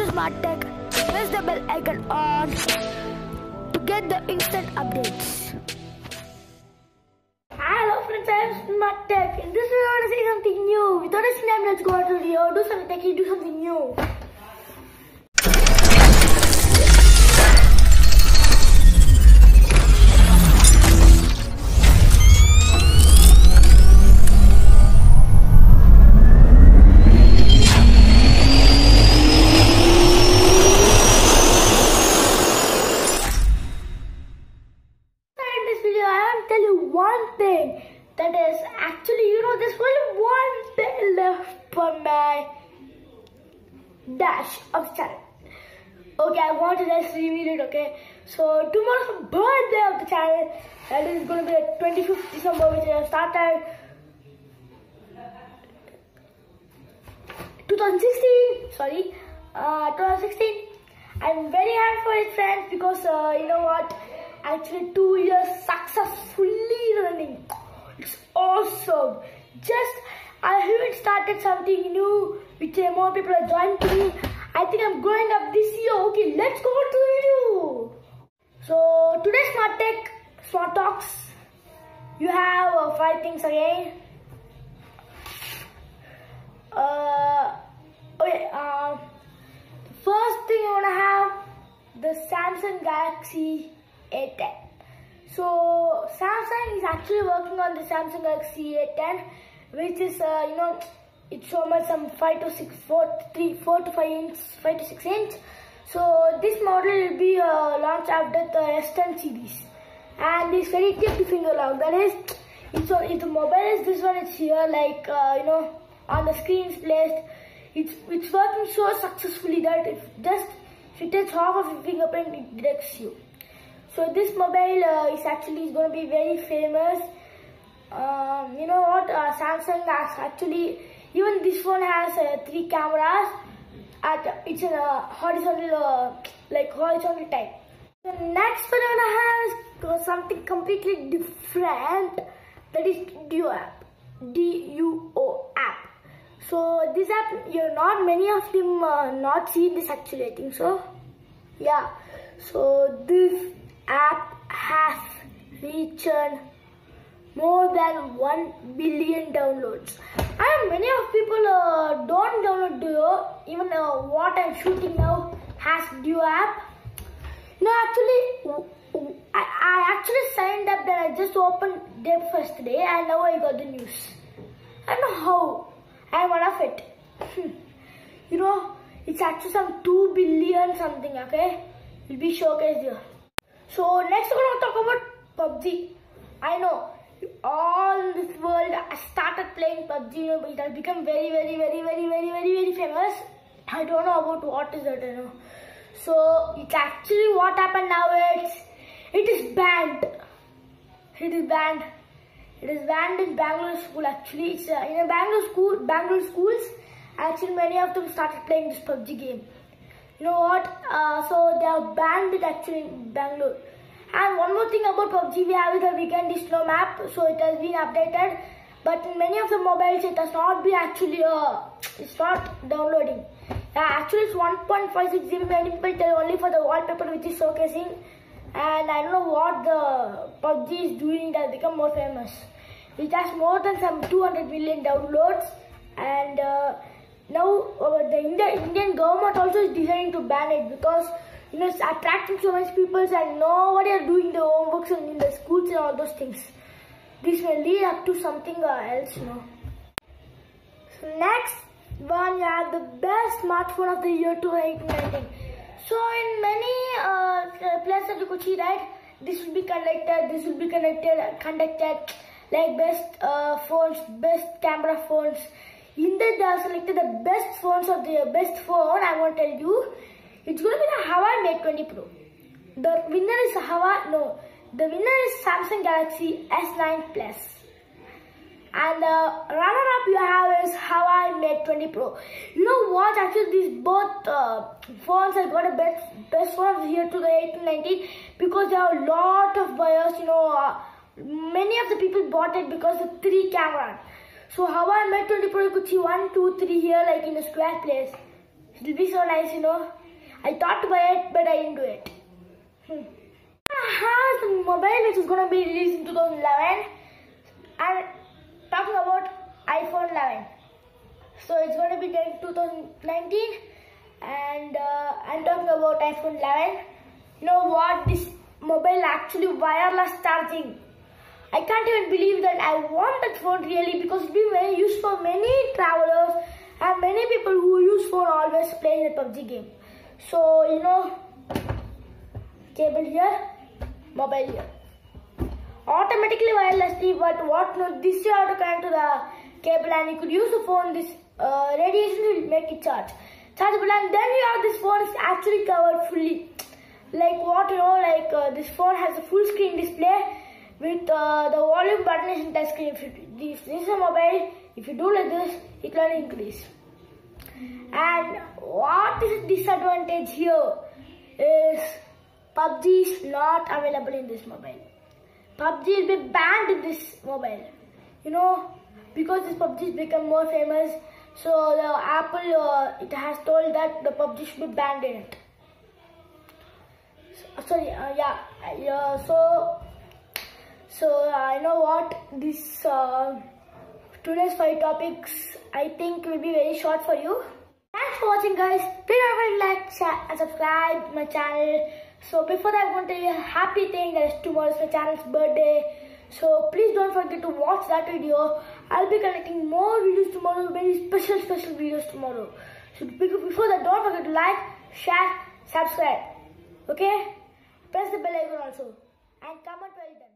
to Smarttech. Press the bell icon on to get the instant updates. Hello friends, I am Smarttech. In this video, I want to say something new. Without a snap, let's go out to the video. Do something techy, do something new. Tell you one thing, that is actually, there's only one bit left for my dash of the channel. Okay, I want to just reveal it, okay? So tomorrow's the birthday of the channel. That is going to be the 25th December, which I started 2016. I'm very happy for it, friends, because you know what? Actually 2 years successfully running. It's awesome. I haven't started something new, which more people are joining to me. I think I'm growing up this year. Okay, let's go to the video. So today's Smarttech Smart Talks, you have 5 things again. First thing you wanna have the Samsung Galaxy A10. So Samsung is actually working on the Samsung Galaxy A10, which is it's almost some 5 to 6 inch. So this model will be launched after the S10 series, and it's very tip to finger lock. That is, if the mobile is this one, it's here, like on the screen is placed. It's working so successfully that if you touch half of your fingerprint, it detects you. So this mobile is going to be very famous. You know what? Samsung has actually, even this one has 3 cameras. It's in a horizontal type. The next one I have is something completely different. That is Duo app. DUO app. So this app, not many of them not seen this actually, I think so. Yeah. So this app has reached more than 1 billion downloads. And many of people don't download Duo. Even what I'm shooting now has Duo app. I actually signed up, then I just opened their first day, and now I got the news. I don't know how. I'm one of it. It's actually some 2 billion something, okay? It'll be showcased here. So next we're going to talk about Pubg. I know all in this world started playing Pubg, but it has become very, very, very, very, very, very, very famous. I don't know about what is it, So it's actually what happened now. It is banned. It is banned. It is banned in Bangalore school actually. It's in a Bangalore schools. Actually, many of them started playing this Pubg game. You know what? So they have banned it actually in Bangalore. And one more thing about Pubg, we have the weekend is no map, so it has been updated. But in many of the mobiles, it has not been actually. It's not downloading. Actually, it's 1.56 GB. Many people tell only for the wallpaper which is showcasing. And I don't know what the Pubg is doing. It has become more famous. It has more than some 200 million downloads, and now the Indian government also is deciding to ban it because it's attracting so many people and nobody are doing the homeworks in the schools and all those things. This may lead up to something else, So next one, you have the best smartphone of the year 2019. So in many places you could see that this will be conducted like best phones, best camera phones. In that they have selected the best phones of the best phone. I want to tell you, it's going to be the Huawei Mate 20 Pro. The winner is the winner is Samsung Galaxy S9 Plus. And the runner-up you have is Huawei Mate 20 Pro. You know what? Actually, these both phones have got a best phone of the year 2018-19 because there are a lot of buyers. Many of the people bought it because of the 3 cameras. So Huawei Mate 20 Pro, you could see 1, 2, 3 here, like in a square place. It will be so nice, you know. I thought to buy it, but I didn't do it. I have the mobile which is going to be released in 2011. And talking about iPhone 11. So it's going to be in 2019. And I'm talking about iPhone 11. You know what? This mobile actually wireless charging. I can't even believe that I want that phone really, because it's been very used for many travelers and many people who use phone always playing the Pubg game. So you know, cable here, mobile here. Automatically wirelessly, but what no, this you have to connect to the cable and you could use the phone. This radiation will make it chargeable, and then you have this phone is actually covered fully. Like what, you know, like this phone has a full screen display with the volume button is in touch screen. If this is a mobile, if you do like this, it will increase. And what is the disadvantage here is Pubg is not available in this mobile. Pubg will be banned in this mobile. You know, because this Pubg has become more famous, so the Apple it has told that the Pubg should be banned in it. So you know what, this today's 5 topics I think will be very short for you. Thanks for watching, guys. Please don't forget to like, share and subscribe my channel. So before that, I want to tell you a happy thing that is tomorrow's my channel's birthday. So please don't forget to watch that video. I'll be collecting more videos tomorrow, very special videos tomorrow. So before that, don't forget to like, share, subscribe. Okay? Press the bell icon also and comment well done.